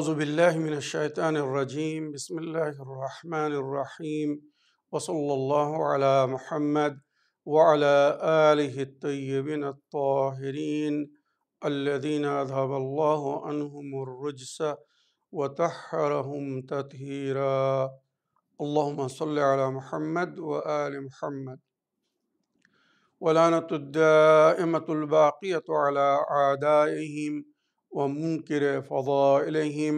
أعوذ بالله من الشيطان الرجيم بسم الله الرحمن الرحيم وصلى الله على محمد وعلى آله الطيبين الطاهرين الذين أذهب الله عنهم الرجس وطهرهم تطهيرا اللهم صل على محمد وآل محمد ولعنة الدائمة الباقية على أعدائهم ومنكر فضائلهم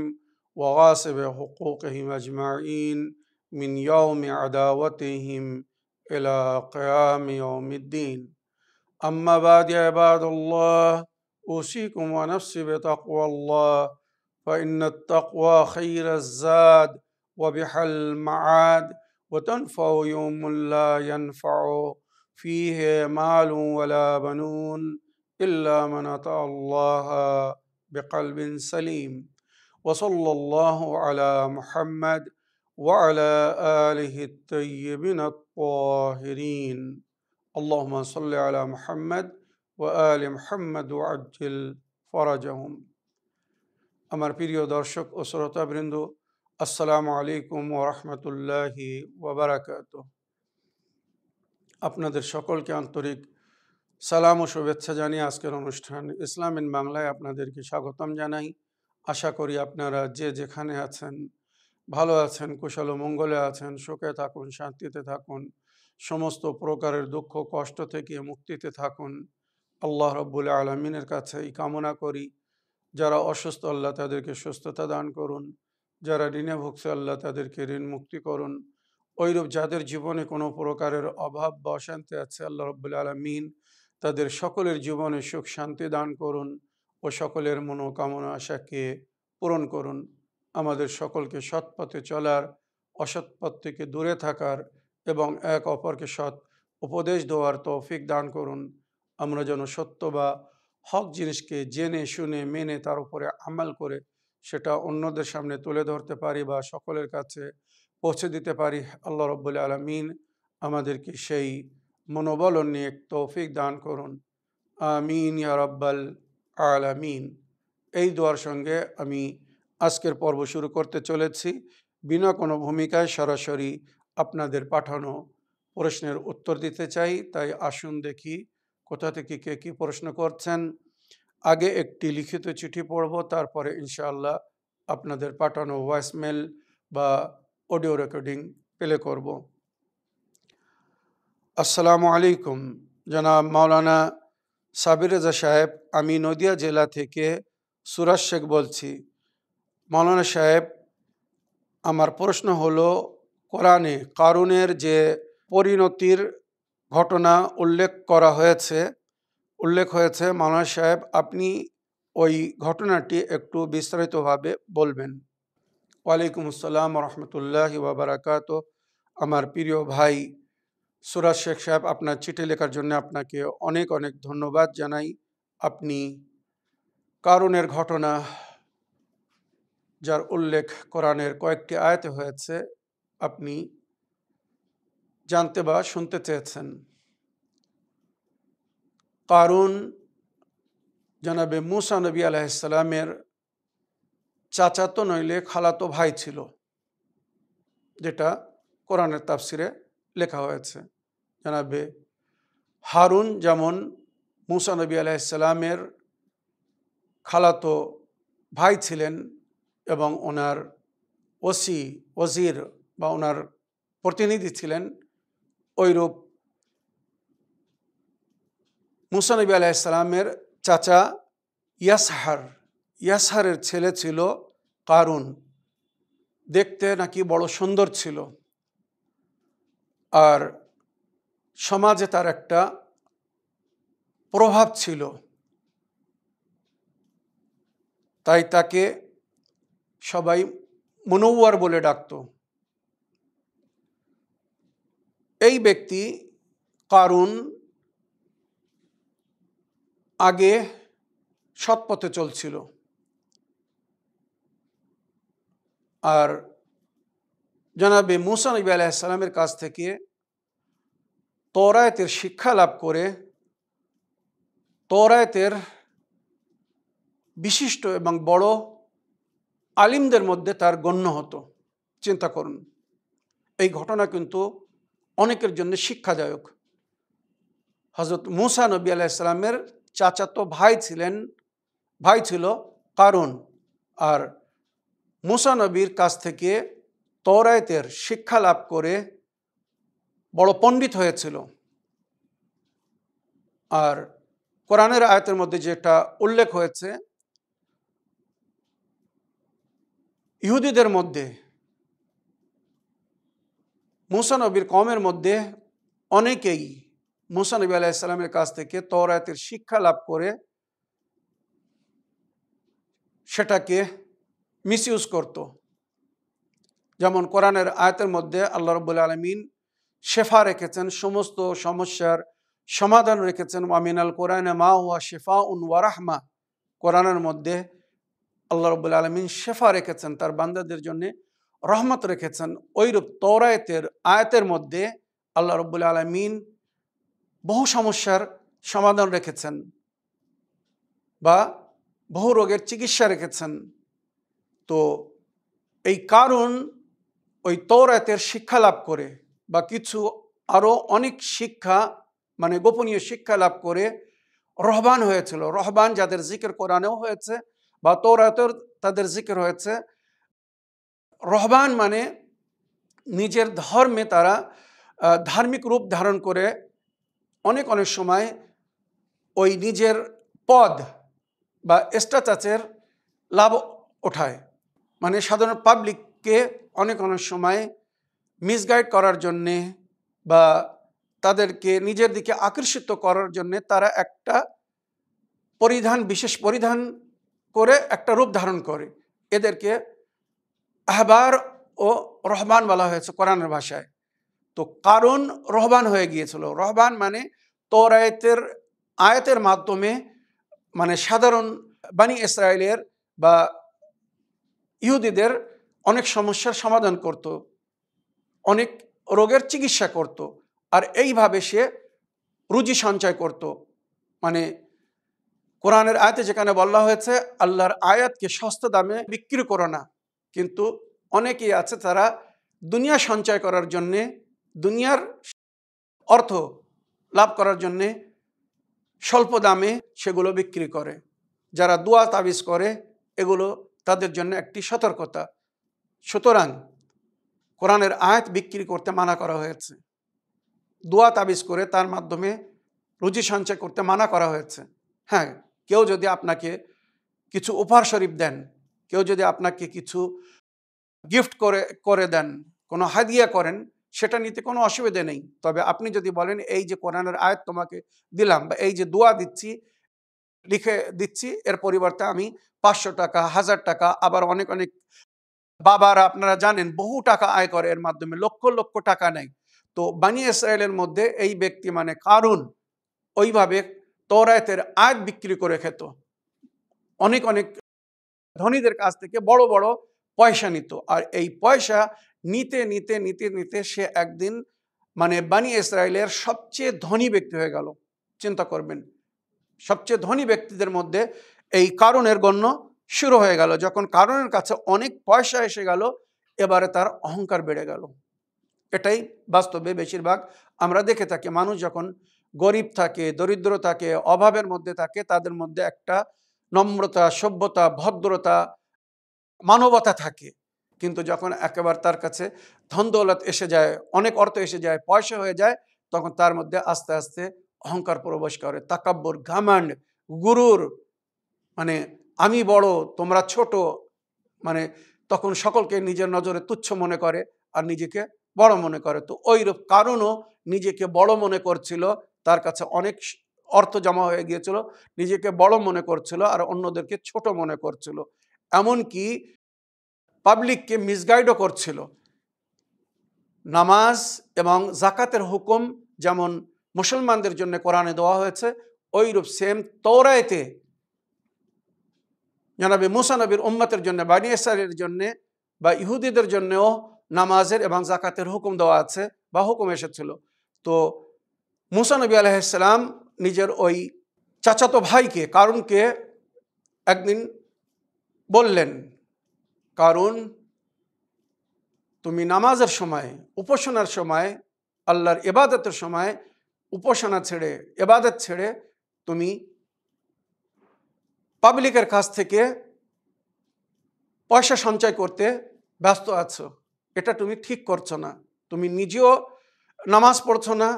وغاصب حقوقهم أجمعين من يوم عداوتهم إلى قيام يوم الدين أما بعد يا عباد الله أوصيكم ونفسي بتقوى الله فإن التقوى خير الزاد وبحل المعاد وتنفع يوم لا ينفع فيه مال ولا بنون إلا من أتى الله بقلب سليم وصلى الله على محمد وعلى آله الطيبين الطاهرين اللهم صل على محمد وآل محمد وعجل فرجهم আমার প্রিয় দর্শক ও শ্রোতাবৃন্দ আসসালামু আলাইকুম ওয়া রাহমাতুল্লাহি ওয়া বারাকাতুহু আপনাদের সকলকে আন্তরিক সালাম ও শুভেচ্ছা জানিয়ে আজকের অনুষ্ঠান ইসলাম ইন বাংলায় আপনাদেরকে স্বাগতম জানাই। আশা করি আপনারা যে যেখানে আছেন ভালো আছেন, কুশল ও মঙ্গলে আছেন, সুখে থাকুন, শান্তিতে থাকুন, সমস্ত প্রকারের দুঃখ কষ্ট থেকে মুক্তিতে থাকুন। আল্লাহ রাব্বুল আলামিনের কাছে এই কামনা করি, যারা অসুস্থ আল্লাহ তাদেরকে সুস্থতা দান করুন, যারা ঋণে ভুগছে আল্লাহ তাদেরকে ঋণ মুক্তি করুন। ওইরূপ যাদের জীবনে কোনো প্রকারের অভাব বা অশান্তি আছে আল্লাহ রাব্বুল আলামিন তাদের সকলের জীবনে সুখ শান্তি দান করুন ও সকলের মনোকামনা আশাকে পূরণ করুন। আমাদের সকলকে সৎ পথে চলার, অসৎ পথ থেকে দূরে থাকার এবং এক অপরকে সৎ উপদেশ দেওয়ার তৌফিক দান করুন। আমরা যেন সত্য বা হক জিনিসকে জেনে শুনে মেনে তার উপরে আমাল করে সেটা অন্যদের সামনে তুলে ধরতে পারি বা সকলের কাছে পৌঁছে দিতে পারি। আল্লাহ রাব্বুল আলামিন আমাদেরকে সেই মনোবল নিয়ে তৌফিক দান করুন। আমিন ইয়া রাব্বাল আলামিন। এই দোয়ার সঙ্গে আমি আজকের পর্ব শুরু করতে চলেছি। বিনা কোনো ভূমিকায় সরাসরি আপনাদের পাঠানো প্রশ্নের উত্তর দিতে চাই। তাই আসুন দেখি কোথা থেকে কে কী প্রশ্ন করছেন। আগে একটি লিখিত চিঠি পড়ব, তারপরে ইনশাআল্লাহ আপনাদের পাঠানো ভয়েসমেল বা অডিও রেকর্ডিং প্লে করব। আসসালামু আলাইকুম, জনাব মাওলানা সাবির রেজা সাহেব, আমি নদিয়া জেলা থেকে সুরাজ শেখ বলছি। মাওলানা সাহেব, আমার প্রশ্ন হলো, কোরআনে কারুনের যে পরিণতির ঘটনা উল্লেখ হয়েছে মাওলানা সাহেব, আপনি ওই ঘটনাটি একটু বিস্তারিতভাবে বলবেন। ওয়ালাইকুম আসসালাম রহমতুল্লাহি ওয়া বারাকাতুহু। আমার প্রিয় ভাই সুরাজ শেখ সাহেব, আপনার চিঠি লেখার জন্য আপনাকে অনেক অনেক ধন্যবাদ জানাই। আপনি কারুনের ঘটনা, যার উল্লেখ কোরআনের কয়েকটি আয়াতে হয়েছে, আপনি জানতে বা শুনতে চেয়েছেন। কারুন জনাবে মুসা নবী আলাইহিস সালামের চাচাতো নইলে খালাতো ভাই ছিল, যেটা কোরআনের তাফসিরে লেখা হয়েছে। জনাবে হারুন যেমন মুসা নবী আলাইহিস সালামের খালাতো ভাই ছিলেন এবং ওনার ওজির বা ওনার প্রতিনিধি ছিলেন, ওইরূপ মুসা নবী আলাইহিস সালামের চাচা ইয়াসহারের ছেলে ছিল কারুন। দেখতে নাকি বড় সুন্দর ছিল, আর সমাজে তার একটা প্রভাব ছিল, তাই তাকে সবাই মুনওয়ার বলে ডাকত। এই ব্যক্তি কারুন আগে সৎ পথে চলছিল, আর জনাবে মুসা নবী আলাইহিস সালামের কাছ থেকে তওরাতের শিক্ষা লাভ করে তওরাতের বিশিষ্ট এবং বড় আলিমদের মধ্যে তার গণ্য হতো। চিন্তা করুন, এই ঘটনা কিন্তু অনেকের জন্য শিক্ষাদায়ক। হযরত মূসা নবী আলাইহিস সালামের চাচাতো ভাই ছিল কারুন, আর মূসা নবীর কাছ থেকে তওরাতের শিক্ষা লাভ করে বড় পণ্ডিত হয়েছিল। আর কোরআনের আয়াতের মধ্যে যেটা উল্লেখ হয়েছে, ইহুদিদের মধ্যে, মূসা নবীর কওমের মধ্যে অনেকেই মূসা নবী আলাইহিস সালামের কাছ থেকে তওরাতের শিক্ষা লাভ করে সেটাকে মিসইউজ করত। যেমন কোরআনের আয়াতের মধ্যে আল্লাহ রাব্বুল আলামিন শেফা রেখেছেন, সমস্ত সমস্যার সমাধান রেখেছেন। ওয়া মিনাল কোরআনে মা হুয়া শিফাউন ওয়া রাহমা। কোরআনের মধ্যে আল্লাহ রাব্বুল আলামিন শেফা রেখেছেন, তার বান্দাদের জন্য রহমত রেখেছেন। ওইরূপ তওরাতের আয়াতের মধ্যে আল্লাহ রাব্বুল আলামিন বহু সমস্যার সমাধান রেখেছেন বা বহু রোগের চিকিৎসা রেখেছেন। তো এই কারণ ওই তওরাতের শিক্ষা লাভ করে বা কিছু আরও অনেক শিক্ষা, মানে গোপনীয় শিক্ষা লাভ করে রহবান হয়েছিল। রহবান যাদের জিকির কোরআনেও হয়েছে বা তওরাতের তাদের জিকির হয়েছে। রহবান মানে নিজের ধর্মে তারা ধার্মিক রূপ ধারণ করে অনেক সময় ওই নিজের পদ বা স্ট্যাটাসের লাভ ওঠায়। মানে সাধারণ পাবলিককে অনেক সময় মিসগাইড করার জন্যে বা তাদেরকে নিজের দিকে আকর্ষিত করার জন্যে তারা একটা বিশেষ পরিধান করে একটা রূপ ধারণ করে। এদেরকে আহবার ও রহবান বলা হয়েছে কোরআনের ভাষায়। তো কারণ রহবান হয়ে গিয়েছিল। রহবান মানে তওরাতের আয়াতের মাধ্যমে, মানে সাধারণ বানি ইসরায়েলের বা ইহুদিদের অনেক সমস্যার সমাধান করত, অনেক রোগের চিকিৎসা করত। আর এইভাবে সে রুজি সঞ্চয় করত। মানে কোরআনের আয়াতে যেখানে বলা হয়েছে আল্লাহর আয়াতকে সস্তা দামে বিক্রি করো না, কিন্তু অনেকেই আছে তারা দুনিয়া সঞ্চয় করার জন্যে, দুনিয়ার অর্থ লাভ করার জন্যে স্বল্প দামে সেগুলো বিক্রি করে। যারা দোয়া তাবিজ করে, এগুলো তাদের জন্য একটি সতর্কতা। সুতরাং কোরআনের আয়াত বিক্রি করতে মানা করা হয়েছে। দোয়া তাবিজ করে তার মাধ্যমে রুজি সঞ্চয় করতে মানা করা হয়েছে। হ্যাঁ, কেউ যদি আপনাকে কিছু উপহার শরীফ দেন, কেউ যদি আপনাকে কিছু গিফট করে দেন, কোনো হাদিয়া করেন, সেটা নিতে কোনো অসুবিধা নেই। তবে আপনি যদি বলেন এই যে কোরআনের আয়াত তোমাকে দিলাম বা এই যে দোয়া লিখে দিচ্ছি, এর পরিবর্তে আমি 500 টাকা, 1000 টাকা, আবার অনেক বাবারা আপনারা জানেন বহু টাকা আয় করে, এর মাধ্যমে লক্ষ লক্ষ টাকা নেয়। তো বানি ইসরায়েলের মধ্যে এই ব্যক্তি মানে কারুন ওইভাবে তওরাতের আয়াত বিক্রি করে খেত। অনেক ধনীদের কাছ থেকে বড় বড় পয়সা নিত। আর এই পয়সা নিতে নিতে নিতে নিতে সে একদিন মানে বানি ইসরায়েলের সবচেয়ে ধনী ব্যক্তি হয়ে গেল। চিন্তা করবেন, সবচেয়ে ধনী ব্যক্তিদের মধ্যে এই কারুনের গণ্য শুরু হয়ে গেল। যখন কারুনের কাছে অনেক পয়সা এসে গেল, এবারে তার অহংকার বেড়ে গেল। এটাই বাস্তবে বেশিরভাগ আমরা দেখে থাকি। মানুষ যখন গরিব থাকে, দরিদ্র থাকে, অভাবের মধ্যে থাকে, তাদের মধ্যে একটা নম্রতা, সভ্যতা, ভদ্রতা, মানবতা থাকে। কিন্তু যখন একেবারে তার কাছে ধন দৌলত এসে যায়, অনেক অর্থ এসে যায়, পয়সা হয়ে যায়, তখন তার মধ্যে আস্তে আস্তে অহংকার প্রবেশ করে। তাকাব্বুর, ঘামান্ড, গুরুর, মানে আমি বড় তোমরা ছোট, মানে তখন সকলকে নিজের নজরে তুচ্ছ মনে করে আর নিজেকে বড় মনে করে। তো ওইরূপ কারণও নিজেকে বড় মনে করছিল, তার কাছে অনেক অর্থ জমা হয়ে গিয়েছিল, নিজেকে বড় মনে করছিল আর অন্যদেরকে ছোট মনে করছিল। এমনকি পাবলিককে মিসগাইডও করছিল। নামাজ এবং জাকাতের হুকুম যেমন মুসলমানদের জন্য কোরআনে দেওয়া হয়েছে, ওইরূপ সেম তওরাতে জনাবে মূসা নবীর উম্মতের জন্য, বানি ইসরাইলের জন্য বা ইহুদিদের জন্যও নামাজের এবং জাকাতের হুকুম দেওয়া আছে বা হুকুম এসেছিল। তো মূসা নবী আলাইহিস সালাম নিজের ওই চাচাতো ভাইকে, কারুনকে একদিন বললেন কারণ তুমি নামাজের সময়, উপাসনার সময়, আল্লাহর ইবাদতের সময় উপাসনা ছেড়ে, ইবাদত ছেড়ে তুমি পাবলিকের কাছ থেকে পয়সা সঞ্চয় করতে ব্যস্ত আছো। এটা তুমি ঠিক করছো না। তুমি নিজেও নামাজ পড়ছো না,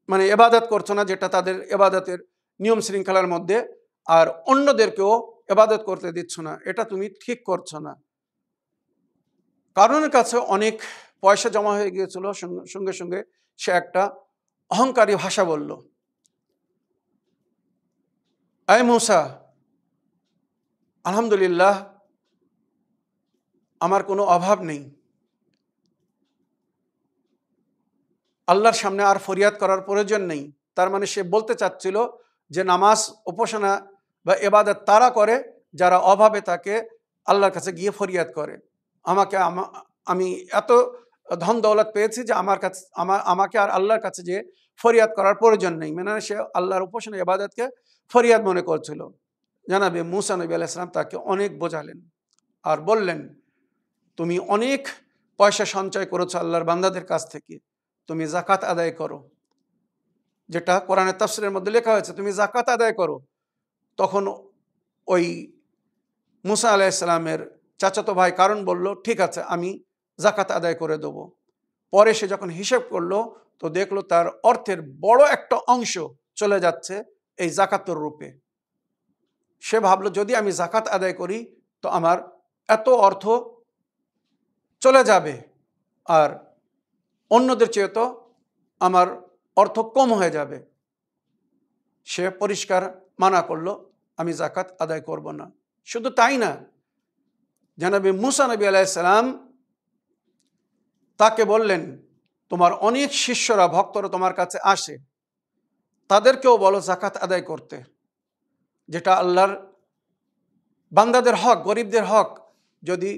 মানে ইবাদত করছো না যেটা তাদের ইবাদতের নিয়ম শৃঙ্খলার মধ্যে, আর অন্যদেরকেও ইবাদত করতে দিচ্ছ না। এটা তুমি ঠিক করছো না। কারণের কাছে অনেক পয়সা জমা হয়ে গিয়েছিল, সঙ্গে সঙ্গে সে একটা অহংকারী ভাষা বলল, আয় মূসা, আলহামদুলিল্লাহ আমার কোনো অভাব নেই, আল্লাহর সামনে আর ফরিয়াদ করার প্রয়োজন নেই। তার মানে সে বলতে চাচ্ছিল যে নামাজ, উপাসনা বা ইবাদত তারা করে যারা অভাবে থাকে, আল্লাহর কাছে গিয়ে ফরিয়াদ করে। আমি এত ধন দৌলত পেয়েছি যে আমাকে আর আল্লাহর কাছে যে ফরিয়াদ করার প্রয়োজন নেই। মানে সে আল্লাহর উপাসনা ইবাদতকে ফরিয়াদ মনে করছিল। জানাবে মূসা নবী আলাইহিস সালাম তাকে অনেক বোঝালেন আর বললেন, তুমি অনেক পয়সা সঞ্চয় করেছো আল্লাহর বান্দাদের কাছ থেকে, তুমি জাকাত আদায় করো, যেটা কোরআনের তাফসীরের মধ্যে লেখা হয়েছে, তুমি জাকাত আদায় করো। তখন ওই মূসা আলাইহিস সালামের চাচাতো ভাই কারণ বলল, ঠিক আছে আমি জাকাত আদায় করে দেব। পরে সে যখন হিসেব করলো তো দেখলো তার অর্থের বড় একটা অংশ চলে যাচ্ছে এই জাকাতের রূপে। সে ভাবলো যদি আমি জাকাত আদায় করি তো আমার এত অর্থ চলে যাবে, আর অন্যদের চেয়ে তো আমার অর্থ কম হয়ে যাবে। সে পরিষ্কার মানা করলো, আমি জাকাত আদায় করব না। শুধু তাই না, জনাবে মূসা নবী আলাইহিস সালাম তাকে বললেন, তোমার অনেক শিষ্যরা, ভক্তরা তোমার কাছে আসে, তাদেরকেও বলো জাকাত আদায় করতে, যেটা আল্লাহর বান্দাদের হক, গরিবদের হক। যদি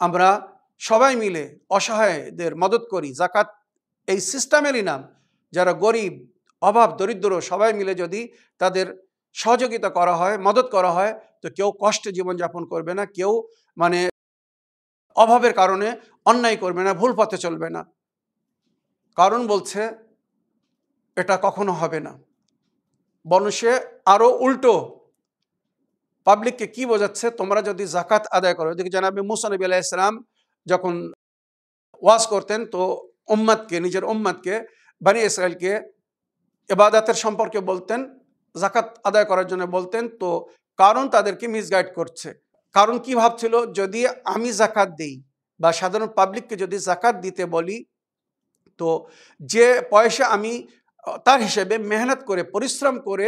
আমরা সবাই মিলে অসহায়দের মদত করি, জাকাত এই সিস্টেমেরই নাম, যারা গরিব, অভাব, দরিদ্র সবাই মিলে যদি তাদের সহযোগিতা করা হয়, মদত করা হয়, তো কেউ কষ্টে জীবনযাপন করবে না, কেউ মানে অভাবের কারণে অন্যায় করবে না, ভুল পথে চলবে না। কারণ বলছে এটা কখনো হবে না। বরং সে আরো উল্টো পাবলিককে কি বোঝাচ্ছে, তোমরা যদি জাকাত আদায় করো। এদিকে জনাবে মূসা নবী আলাইহিস সালাম যখন ওয়াজ করতেন তো উম্মতকে, নিজের উম্মতকে, বনি ইসরাইলকে ইবাদতের সম্পর্কে বলতেন, জাকাত আদায় করার জন্য বলতেন। তো কারণ তাদেরকে মিসগাইড করছে। কারণ কি ভাবছিল, যদি আমি জাকাত দেই বা সাধারণ পাবলিককে যদি জাকাত দিতে বলি, তো যে পয়সা আমি তার হিসেবে মেহনত করে, পরিশ্রম করে,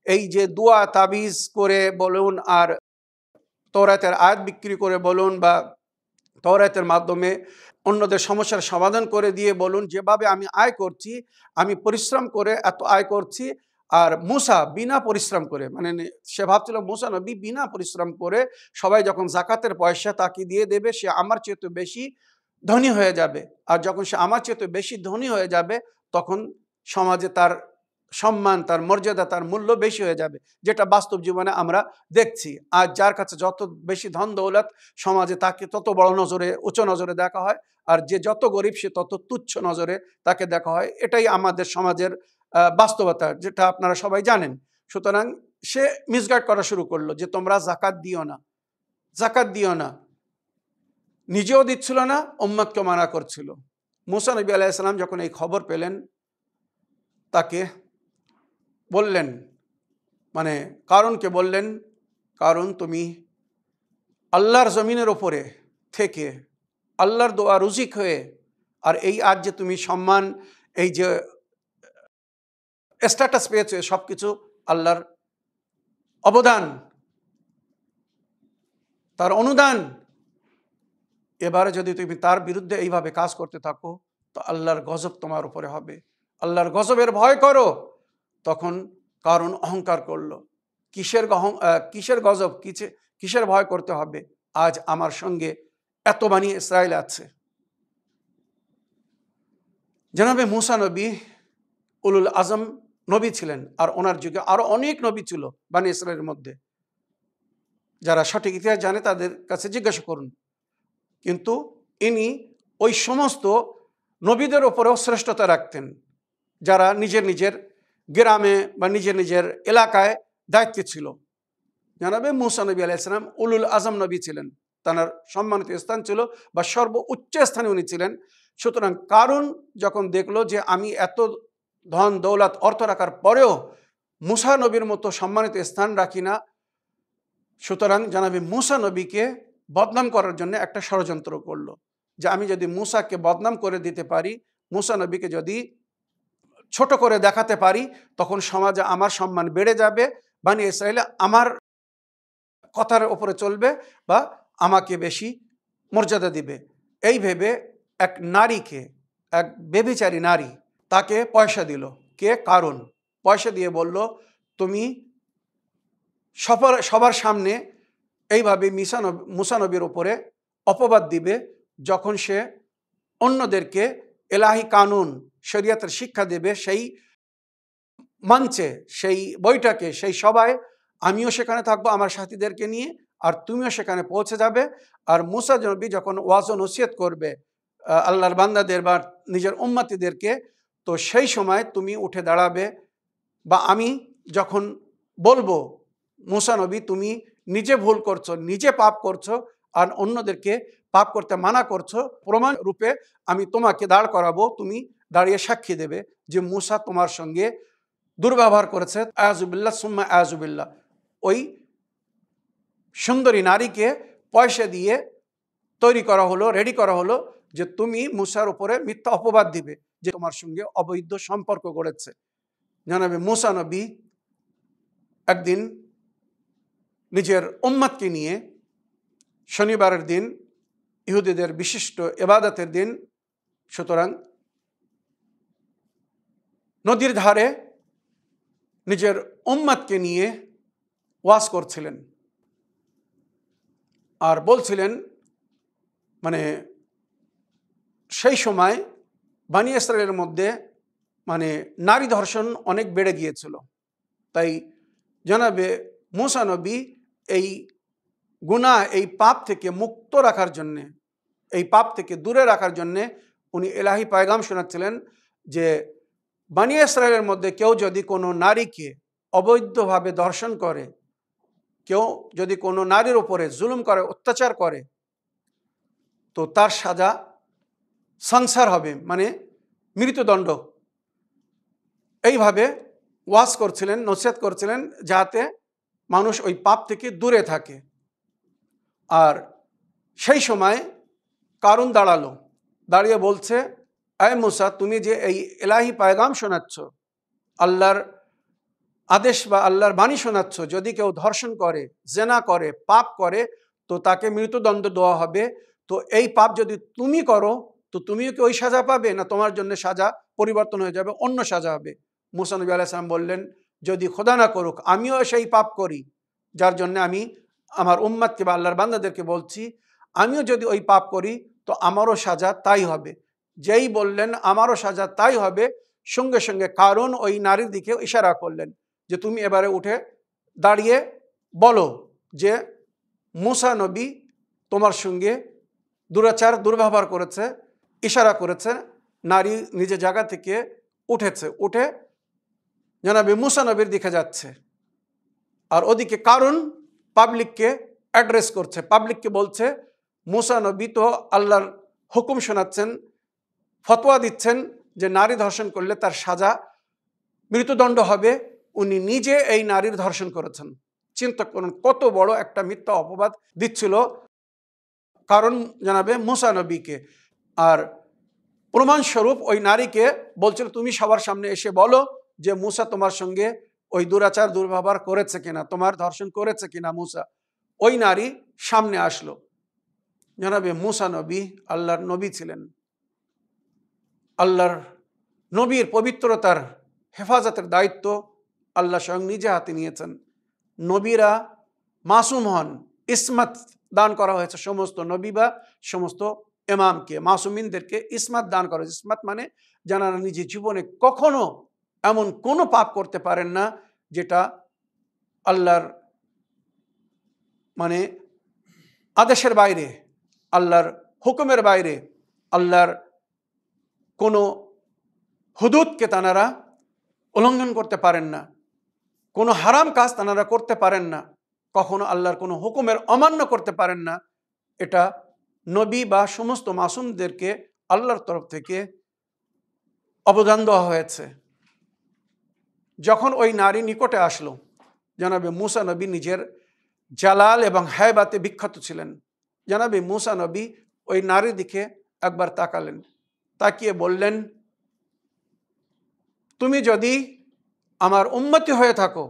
এই যে দোয়া তাবিজ করে বলুন, আর তওরাতের আয়াত বিক্রি করে বলুন, বা তওরাতের মাধ্যমে অন্যদের সমস্যার সমাধান করে দিয়ে বলুন, যেভাবে আমি আয় করছি, আমি পরিশ্রম করে এত আয় করছি, আর মূসা বিনা পরিশ্রম করে, মানে সে ভাবছিল মূসা নবী বিনা পরিশ্রম করে সবাই যখন জাকাতের পয়সা তাকে দিয়ে দেবে, সে আমার চেয়ে বেশি ধনী হয়ে যাবে। আর যখন সে আমার চেয়ে বেশি ধনী হয়ে যাবে, তখন সমাজে তার সম্মান, তার মর্যাদা, তার মূল্য বেশি হয়ে যাবে, যেটা বাস্তব জীবনে আমরা দেখছি। আর যার কাছে যত বেশি ধন দৌলত, সমাজে তাকে তত বড় নজরে, উচ্চ নজরে দেখা হয়, আর যে যত গরিব সে তত তুচ্ছ নজরে তাকে দেখা হয়। এটাই আমাদের সমাজের বাস্তবতা, যেটা আপনারা সবাই জানেন। সুতরাং সে মিসগাইড করা শুরু করলো যে তোমরা জাকাত দিও না, জাকাত দিও না। নিজেও দিচ্ছিল না, উম্মতকে মানা করছিল। মূসা নবী আলাইহিস সালাম যখন এই খবর পেলেন, তাকে বললেন, মানে কারণকে বললেন, কারণ তুমি আল্লাহর জমিনের ওপরে থেকে আল্লাহর দোয়া রুজিক হয়ে, আর এই আজ যে তুমি সম্মান, এই যে স্ট্যাটাস পেয়েছে, সবকিছু আল্লাহর অবদান, তার অনুদান। এবারে যদি তুমি তার বিরুদ্ধে এইভাবে কাজ করতে থাকো, তো আল্লাহর গজব তোমার উপরে হবে, আল্লাহর গজবের ভয় করো। তখন কারণ অহংকার করলো, কিসের গজব, কিসের ভয় করতে হবে, আজ আমার সঙ্গে এত বনি ইসরাইল আছে। জনাবে মূসা নবী উলুল আজম নবী ছিলেন, আর ওনার যুগে আরো অনেক নবী ছিল বনি ইসরাইলের মধ্যে। যারা সঠিক ইতিহাস জানে তাদের কাছে জিজ্ঞাসা করুন। কিন্তু ইনি ওই সমস্ত নবীদের ওপরেও শ্রেষ্ঠতা রাখতেন যারা নিজের নিজের গ্রামে বা নিজের নিজের এলাকায় দায়িত্বে ছিল। জানাবে মুসা নবী আলাইহিস সালাম উলুল আজম নবী ছিলেন, তার সম্মানিত স্থান ছিল বা সর্বোচ্চ স্থানে উনি ছিলেন। সুতরাং কারণ যখন দেখলো যে আমি এত ধন দৌলত অর্থ রাখার পরেও মুসা নবীর মতো সম্মানিত স্থান রাখি না, সুতরাং জানাবে মুসা নবীকে বদনাম করার জন্য একটা ষড়যন্ত্র করলো যে আমি যদি মুসাকে বদনাম করে দিতে পারি, মুসা নবীকে যদি ছোট করে দেখাতে পারি, তখন সমাজে আমার সম্মান বেড়ে যাবে, বনি ইসরাইল আমার কথার উপরে চলবে বা আমাকে বেশি মর্যাদা দিবে। এই ভেবে এক নারীকে, এক ব্যভিচারী নারী, তাকে পয়সা দিল। কে? কারণ পয়সা দিয়ে বলল তুমি সবার সামনে এইভাবে মুসা নবীর উপরে অপবাদ দিবে যখন সে অন্যদেরকে এলাহি কানুন শরিয়তের শিক্ষা দেবে, সেই মঞ্চে, সেই বৈঠকে, সেই সভায় আমিও সেখানে থাকবো আমার সাথীদেরকে নিয়ে, আর তুমিও সেখানে পৌঁছে যাবে। আর মুসা নবী যখন ওয়াজ ও নসিহত করবে আল্লাহর বান্দাদের বা নিজের উম্মতিদেরকে, তো সেই সময় তুমি উঠে দাঁড়াবে, বা আমি যখন বলবো মুসা নবী তুমি নিজে ভুল করছো, নিজে পাপ করছো, আর অন্যদেরকে পাপ করতে মানা করছো, প্রমাণ রূপে আমি তোমাকে দাঁড় করাবো, তুমি দাঁড়িয়ে সাক্ষী দেবে যে মুসা তোমার সঙ্গে দুর্ব্যবহার করেছে। আয়াজুবিল্লাহ সুম্মা আয়াজুবিল্লাহ। ওই সুন্দরী নারীকে পয়সা দিয়ে তৈরি করা হলো, রেডি করা হলো যে তুমি মুসার উপরে মিথ্যা অপবাদ দিবে যে তোমার সঙ্গে অবৈধ সম্পর্ক গড়েছে। জানাবে মুসা নবী একদিন নিজের উম্মতকে নিয়ে, শনিবারের দিন, ইহুদিদের বিশিষ্ট ইবাদতের দিন, সুতরাং নদীর ধারে নিজের উম্মতকে নিয়ে ওয়াজ করছিলেন আর বলছিলেন, মানে সেই সময় বনি ইসরাইলের মধ্যে নারী ধর্ষণ অনেক বেড়ে গিয়েছিল। তাই জানাবে মুসা নবী এই গুনাহ, এই পাপ থেকে মুক্ত রাখার জন্যে, এই পাপ থেকে দূরে রাখার জন্যে উনি এলাহি পয়গাম শোনাচ্ছিলেন যে বনি ইসরাইলের মধ্যে কেউ যদি কোনো নারীকে অবৈধভাবে ধর্ষণ করে, কেউ যদি কোনো নারীর উপরে জুলুম করে, অত্যাচার করে, তো তার সাজা সংসার হবে, মৃত্যুদণ্ড। এইভাবে ওয়াজ করছিলেন, নসিহত করছিলেন যাতে মানুষ ওই পাপ থেকে দূরে থাকে। আর সেই সময় কারুন দাঁড়িয়ে বলছে, আয় মুসা তুমি যে এই এলাহি পয়গাম শোনাচ্ছ, আল্লাহর আদেশ বা আল্লাহর বাণী শোনাচ্ছ, যদি কেউ ধর্ষণ করে, জেনা করে, পাপ করে, তো তাকে মৃত্যুদণ্ড দেওয়া হবে। তো এই পাপ যদি তুমি করো, তো তুমিও কি ওই সাজা পাবে, না তোমার জন্য সাজা পরিবর্তন হয়ে যাবে, অন্য সাজা হবে? মুসা নবী আলাইহিস সালাম বললেন, যদি খোদা না করুক আমিও সেই পাপ করি, যার জন্য আমি আমার উম্মতকে বা আল্লাহর বান্দাদেরকে বলছি, আমিও যদি ওই পাপ করি তো আমারও সাজা তাই হবে। যেই বললেন আমারও সাজা তাই হবে, সঙ্গে সঙ্গে কারণ ওই নারীর দিকে ইশারা করলেন যে তুমি এবারে উঠে দাঁড়িয়ে বলো যে মুসা নবী তোমার সঙ্গে দুরাচার, দুর্ব্যবহার করেছে। ইশারা করেছে, নারী নিজের জায়গা থেকে উঠেছে, উঠে জানাবে মুসা নবীর দিকে যাচ্ছে। আর ওদিকে কারণ পাবলিককে অ্যাড্রেস করছে, পাবলিককে বলছে মুসা নবী তো আল্লাহর হুকুম শোনাচ্ছেন, ফতোয়া দিচ্ছেন যে নারী ধর্ষণ করলে তার সাজা মৃত্যুদণ্ড হবে, উনি নিজে এই নারীর ধর্ষণ করেছেন। চিন্তা করুন কত বড় একটা মিথ্যা অপবাদ দিচ্ছিল কারণ জানাবে মুসা নবীকে। আর প্রমাণস্বরূপ ওই নারীকে বলছিল তুমি সবার সামনে এসে বলো যে মুসা তোমার সঙ্গে ওই দুরাচার, দুর্ব্যবহার করেছে কিনা, তোমার ধর্ষণ করেছে কিনা মুসা। ওই নারী সামনে আসলো। জানাবে মুসা নবী আল্লাহর নবী ছিলেন, আল্লাহর নবীর পবিত্রতার হেফাজতের দায়িত্ব আল্লাহ স্বয়ং নিজে হাতে নিয়েছেন। নবীরা মাসুম হন, ইসমাত দান করা হয়েছে সমস্ত নবী বা সমস্ত ইমামকে, মাসুমিনদেরকে ইসমাত দান করা হয়েছে। ইসমাত মানে যারা নিজের জীবনে কখনো এমন কোনো পাপ করতে পারেন না যেটা আল্লাহর আদেশের বাইরে, আল্লাহর হুকুমের বাইরে, আল্লাহর কোনো হুদুদকে তানারা উল্লঙ্ঘন করতে পারেন না, কোনো হারাম কাজ তানারা করতে পারেন না, কখনো আল্লাহর কোনো হুকুমের অমান্য করতে পারেন না। এটা নবী বা সমস্ত মাসুমদেরকে আল্লাহর তরফ থেকে অবদান দেওয়া হয়েছে। যখন ওই নারী নিকটে আসলো, জনাবে মুসা নবী নিজের জালাল এবং হায়বাতে বিখ্যাত ছিলেন। জনাবে মুসা নবী ওই নারীর দিকে একবার তাকালেন, তাকিয়ে বললেন, তুমি যদি আমার উম্মতি হয়ে থাকো,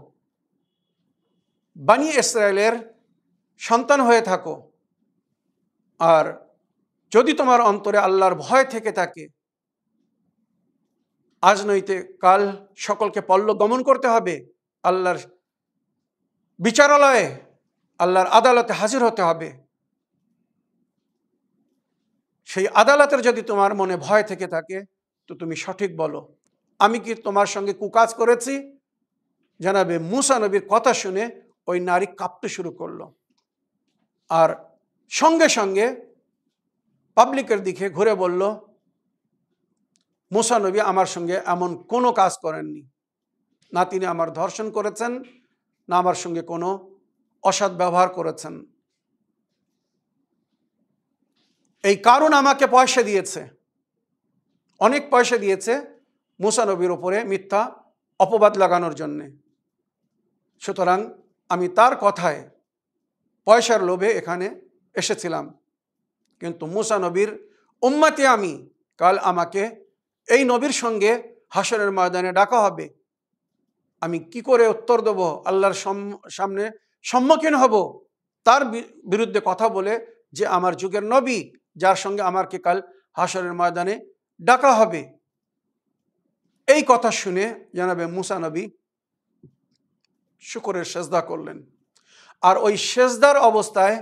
বনি ইসরায়েলের সন্তান হয়ে থাকো, আর যদি তোমার অন্তরে আল্লাহর ভয় থেকে থাকে, আজ নইতে কাল সকলকে পল্ল গমন করতে হবে, আল্লাহর বিচারালয়ে, আল্লাহর আদালতে হাজির হতে হবে। সেই আদালতের যদি তোমার মনে ভয় থেকে থাকে, তো তুমি সঠিক বলো, আমি কি তোমার সঙ্গে কুকাজ করেছি? জানাবে মুসা নবীর কথা শুনে ওই নারী কাঁপতে শুরু করলো, আর সঙ্গে সঙ্গে পাবলিকের দিকে ঘুরে বলল, মুসা নবী আমার সঙ্গে এমন কোনো কাজ করেননি, না তিনি আমার ধর্ষণ করেছেন, না আমার সঙ্গে কোনো অসৎ ব্যবহার করেছেন। এই কারণ আমাকে পয়সা দিয়েছে, অনেক পয়সা দিয়েছে মুসা নবীর উপরে মিথ্যা অপবাদ লাগানোর জন্যে। সুতরাং আমি তার কথায় পয়সার লোভে এখানে এসেছিলাম, কিন্তু মুসা নবীর উম্মতে আমি, কাল আমাকে এই নবীর সঙ্গে হাসরের ময়দানে ডাকা হবে, আমি কি করে উত্তর দেব, আল্লাহর সামনে সম্মুখীন হব তার বিরুদ্ধে কথা বলে, যে আমার যুগের নবী, যার সঙ্গে আমাকে কাল হাসরের ময়দানে ডাকা হবে। এই কথা শুনে জানাবে মুসা নবী শুকরের সেজদা করলেন, আর ওই সেজদার অবস্থায়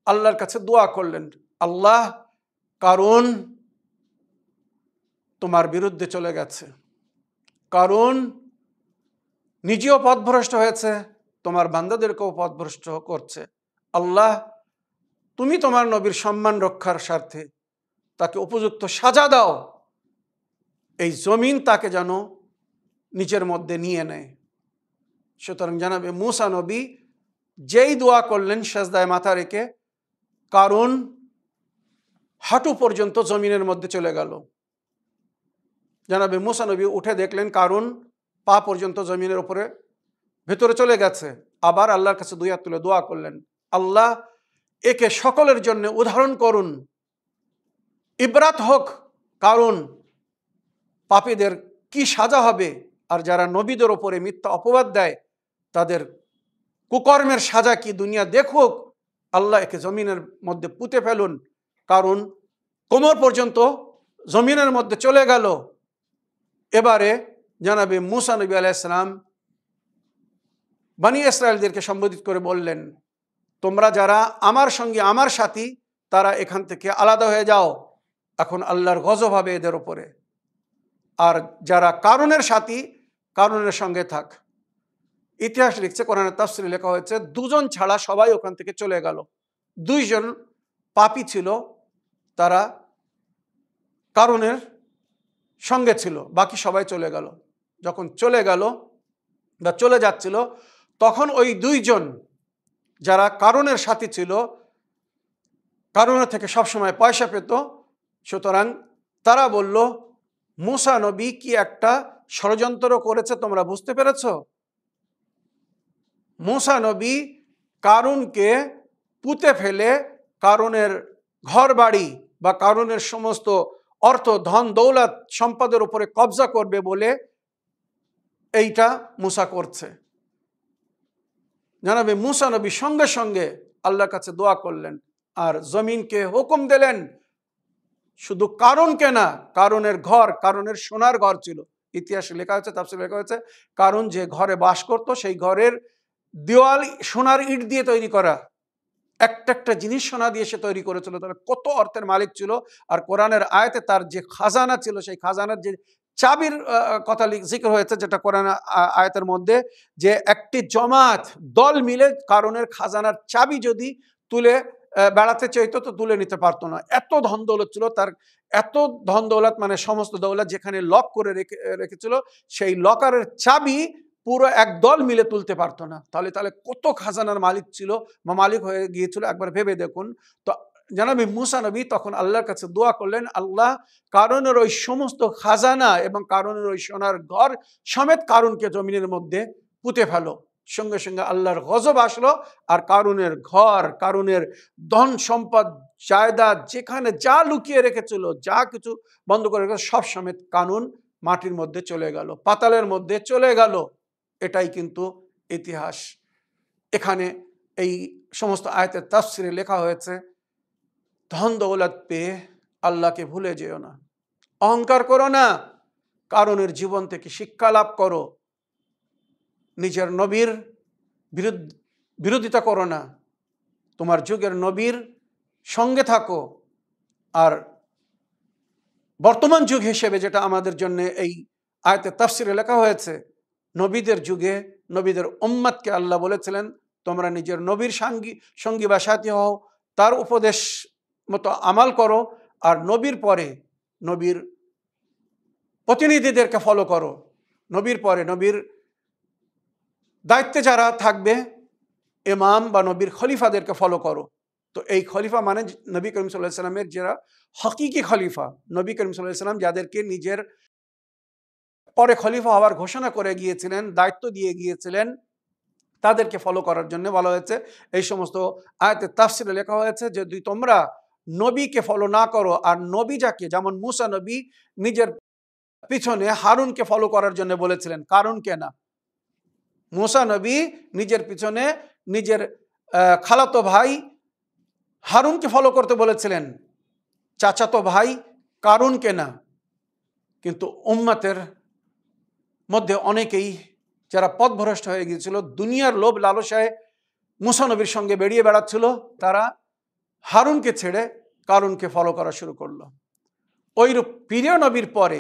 আল্লাহর কাছে দোয়া করলেন, আল্লাহ, কারণ তোমার বিরুদ্ধে চলে গেছে, কারণ নিজেও পথভ্রষ্ট হয়েছে, তোমার বান্দাদেরকেও পথভ্রষ্ট করছে। আল্লাহ, তুমি তোমার নবীর সম্মান রক্ষার স্বার্থে তাকে উপযুক্ত সাজা দাও, এই জমিন তাকে যেন নিজের মধ্যে নিয়ে নেয়। সুতরাং জানাবে মুসা নবী যেই দোয়া করলেন সেজদায় মাথা রেখে, কারণ হাঁটু পর্যন্ত জমিনের মধ্যে চলে গেল। জানাবে মুসা নবী উঠে দেখলেন কারণ পা পর্যন্ত জমিনের উপরে ভেতরে চলে গেছে। আবার আল্লাহর কাছে দুই হাত তুলে দোয়া করলেন, আল্লাহ, একে সকলের জন্য উদাহরণ করুন, ইবরাত হোক, কারণ পাপীদের কি সাজা হবে, আর যারা নবীদের ওপরে মিথ্যা অপবাদ দেয় তাদের কুকর্মের সাজা কি দুনিয়া দেখুক। আল্লাহ, একে জমিনের মধ্যে পুঁতে ফেলুন, কারণ কোমর পর্যন্ত জমিনের মধ্যে চলে গেল। এবারে জানাবে মুসা নবী আলাইহিস সালাম বনি ইসরায়েলদেরকে সম্বোধিত করে বললেন, তোমরা যারা আমার সঙ্গে আমার সাথী, তারা এখান থেকে আলাদা হয়ে যাও, এখন আল্লাহর গজব হবে এদের ওপরে। আর যারা কারুনের সাথী, কারুনের সঙ্গে থাক। ইতিহাস লিখছে, কোরআনের তাফসীরে লেখা হয়েছে, দুজন ছাড়া সবাই ওখান থেকে চলে গেল। দুইজন পাপী ছিল, তারা কারুনের সঙ্গে ছিল, বাকি সবাই চলে গেল। যখন চলে গেল বা চলে যাচ্ছিল, তখন ওই দুইজন যারা কারুনের সাথী ছিল, কারুনের থেকে সবসময় পয়সা পেত, সুতরাং তারা বলল, মুসা নবী কি একটা ষড়যন্ত্র করেছে, তোমরা বুঝতে পেরেছ? মুসা নবী কারুনকে পুঁতে ফেলে কারুনের ঘর বাড়ি বা কারুনের সমস্ত অর্থ, ধন দৌলত, সম্পদের উপরে কবজা করবে বলে এইটা মুসা করছে। জানাবে মুসা নবী সঙ্গে সঙ্গে আল্লাহর কাছে দোয়া করলেন, আর জমিনকে হুকুম দিলেন, শুধু কারুনকে না, কারুনের ঘর, কারুনের সোনার ঘর ছিল। ইতিহাসে লেখা হয়েছে, তাফসীরে লেখা হয়েছে, কারুন যে ঘরে বাস করত, সেই ঘরের দেওয়াল সোনার ইট দিয়ে তৈরি করা, একটা একটা জিনিস সোনা দিয়ে সে তৈরি করেছিল। তবে কত অর্থের মালিক ছিল। আর কোরআনের আয়াতে তার যে খাজানা ছিল, সেই খাজানার যে চাবির কথা জিক্র হয়েছে, যেটা কোরআন আয়াতের মধ্যে, যে একটি জমাত দল মিলে কারুনের খাজানার চাবি যদি তুলে বেড়াতে চাইতো তো তুলে নিতে পারতো না, এত ধন দৌলত ছিল তার। এত ধন দৌলত মানে সমস্ত দৌলত যেখানে লক করে রেখেছিল, সেই লকারের চাবি পুরো একদল মিলে তুলতে পারতো না। তাহলে তাহলে কত খাজানার মালিক ছিল বা মালিক হয়ে গিয়েছিল, একবার ভেবে দেখুন। তো জানাবি মুসা নবী তখন আল্লাহর কাছে দোয়া করলেন, আল্লাহ কারুনের ওই সমস্ত খাজানা এবং কারুনের ওই সোনার ঘর সমেত কারুনকে জমিনের মধ্যে পুঁতে ফেলো। সঙ্গে সঙ্গে আল্লাহর গজব আসলো, আর কারুনের ঘর, কারুনের ধন সম্পদ, জায়দাদ, যেখানে যা লুকিয়ে রেখেছিল, যা কিছু বন্ধ করে রেখেছিল, সব সমেত কানুন মাটির মধ্যে চলে গেল, পাতালের মধ্যে চলে গেল। এটাই কিন্তু ইতিহাস। এখানে এই সমস্ত আয়াতের তাফসিরে লেখা হয়েছে, ধন দৌলত পেয়ে আল্লাহকে ভুলে যেও না, অহংকার করো না, কারুনের জীবন থেকে শিক্ষা লাভ করো, নিজের নবীর বিরোধিতা করো না, তোমার যুগের নবীর সঙ্গে থাকো। আর বর্তমান যুগ হিসেবে যেটা আমাদের জন্য এই আয়াতে তাফসিরে লেখা হয়েছে, নবীদের যুগে নবীদের উম্মতকে আল্লাহ বলেছিলেন, তোমরা নিজের নবীর সঙ্গী বা সাথী হও, তার উপদেশ মতো আমাল করো, আর নবীর পরে নবীর প্রতিনিধিদেরকে ফলো করো, নবীর পরে নবীর দায়িত্বে যারা থাকবে ইমাম বা নবীর খলিফাদেরকে ফলো করো। তো এই খলিফা মানে নবী করিম সাল্লাল্লাহু আলাইহি ওয়াসাল্লামের যারা হকিকি খলিফা, নবী করিম সাল্লাল্লাহু আলাইহি ওয়াসাল্লাম যাদেরকে নিজের পরে খলিফা হওয়ার ঘোষণা করে গিয়েছিলেন, দায়িত্ব দিয়ে গিয়েছিলেন, তাদেরকে ফলো করার জন্য বলা হয়েছে। এই সমস্ত আয়াতে তাফসিরে লেখা হয়েছে যে যদি তোমরা নবীকে ফলো না করো, আর নবী যাকে, যেমন মুসা নবী নিজের পিছনে হারুনকে ফলো করার জন্য বলেছিলেন, কারুনকে না। মুসা নবী নিজের পিছনে নিজের খালাতো ভাই হারুনকে ফলো করতে বলেছিলেন, চাচাতো ভাই কারুনকে না। কিন্তু উম্মতের মধ্যে অনেকেই যারা পথভ্রষ্ট হয়ে গিয়েছিল, দুনিয়ার লোভ লালসায় মুসা নবীর সঙ্গে বেরিয়ে বেড়াচ্ছিল, তারা হারুনকে ছেড়ে কারুনকে ফলো করা শুরু করলো। ওইরূপ প্রিয় নবীর পরে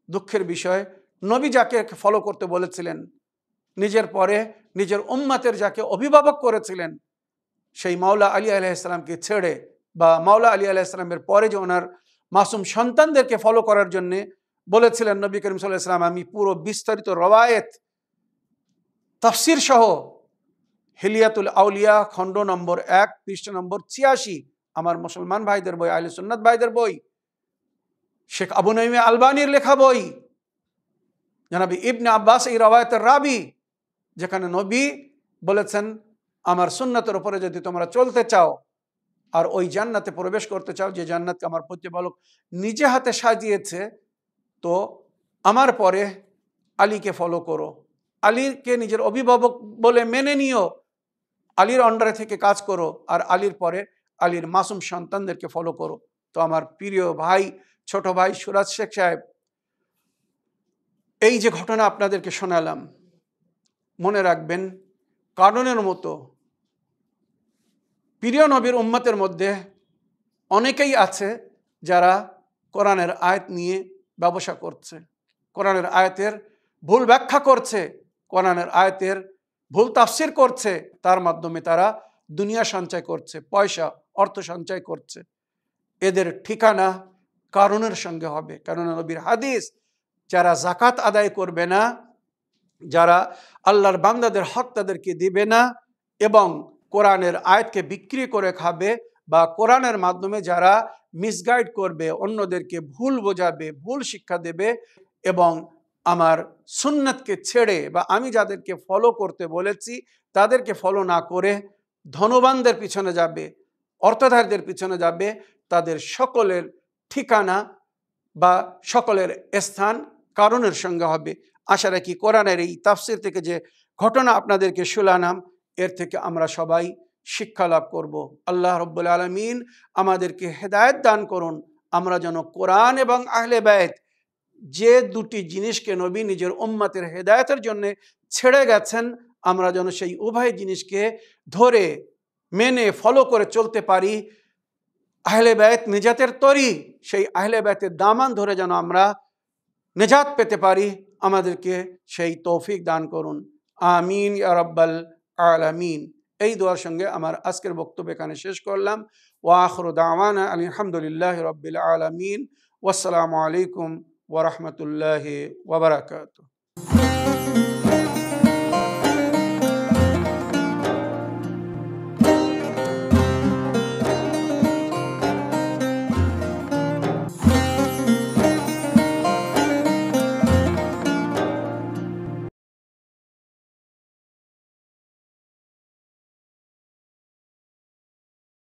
দুঃখের বিষয়, নবী যাকে ফলো করতে বলেছিলেন, নিজের পরে নিজের উম্মতের যাকে অভিভাবক করেছিলেন, সেই মাওলা আলী আলাইহিস সালামকে ছেড়ে, বা মাওলা আলী আলাইহিস সালামের পরে যে ওনার মাসুম সন্তানদেরকে ফলো করার জন্য বলেছিলেন নবী করিম সাল্লাল্লাহু আলাইহি ওয়াসাল্লাম, আমি পুরো বিস্তারিত রওয়ায়েত তাফসির সহ হিলিয়াতুল আউলিয়া খণ্ড নম্বর 1 পৃষ্ঠা নম্বর 86, আমার মুসলমান ভাইদের বই, আহলে সুন্নাত ভাইদের বই, শেখ আবু নঈম আলবানীর লেখা বই, জনাবি ইবনে আব্বাস এই রওয়ায়েতের রাবি, যেখানে নবী বলেছেন, আমার সুন্নতের উপরে যদি তোমরা চলতে চাও আর ওই জান্নাতে প্রবেশ করতে চাও, যে জান্নাতকে আমার প্রতিপালক নিজে হাতে সাজিয়েছে, তো আমার পরে আলীকে ফলো করো, আলীকে নিজের অভিভাবক বলে মেনে নিও, আলীর আন্ডারে থেকে কাজ করো, আর আলীর পরে আলীর মাসুম সন্তানদেরকে ফলো করো। তো আমার প্রিয় ভাই, ছোট ভাই সুরাজ শেখ সাহেব, এই যে ঘটনা আপনাদেরকে শোনালাম, মনে রাখবেন, কারুনের মতো প্রিয় নবীর উম্মতের মধ্যে অনেকেই আছে যারা কোরআনের আয়াত নিয়ে ব্যবসা করছে, কোরআনের আয়াতের ভুল ব্যাখ্যা করছে, কোরআনের আয়াতের ভুল তাফসির করছে, তার মাধ্যমে তারা দুনিয়া সঞ্চয় করছে, পয়সা অর্থ সঞ্চয় করছে। এদের ঠিকানা কারুনের সঙ্গে হবে। কারণ নবীর হাদিস, যারা জাকাত আদায় করবে না, যারা আল্লাহর বান্দাদের হক তাদেরকে দিবে না, এবং কোরআনের আয়াতকে বিক্রি করে খাবে, বা কোরআনের মাধ্যমে যারা মিসগাইড করবে, অন্যদেরকে ভুল বোঝাবে, ভুল শিক্ষা দেবে, এবং আমার সুন্নাতকে ছেড়ে, বা আমি যাদেরকে ফলো করতে বলেছি তাদেরকে ফলো না করে ধনবানদের পিছনে যাবে, অর্থধারীদের পিছনে যাবে, তাদের সকলের ঠিকানা বা সকলের স্থান কারুনের সঙ্গে হবে। আশা রাখি কোরআনের এই তাফসির থেকে যে ঘটনা আপনাদেরকে শোনালাম, এর থেকে আমরা সবাই শিক্ষা লাভ করব। আল্লাহ রাব্বুল আলামিন আমাদেরকে হেদায়েত দান করুন, আমরা যেন কোরআন এবং আহলে বাইত, যে দুটি জিনিসকে নবী নিজের উম্মতের হেদায়েতের জন্য ছেড়ে গেছেন, আমরা যেন সেই উভয় জিনিসকে ধরে মেনে ফলো করে চলতে পারি। আহলে বাইত নিজাতের তরি, সেই আহলে বাইতের দামান ধরে যেন আমরা নিজাত পেতে পারি, আমাদেরকে সেই তৌফিক দান করুন। আমিন ইয়া রাব্বাল আলামিন। এই দোয়ার সঙ্গে আমার আজকের বক্তব্য এখানে শেষ করলাম। ওয়া আখিরু দাওয়ানা আলহামদুলিল্লাহি রাব্বিল আলামিন। ওয়াসসালামু আলাইকুম ওয়া রাহমাতুল্লাহি ওয়া বারাকাতুহু।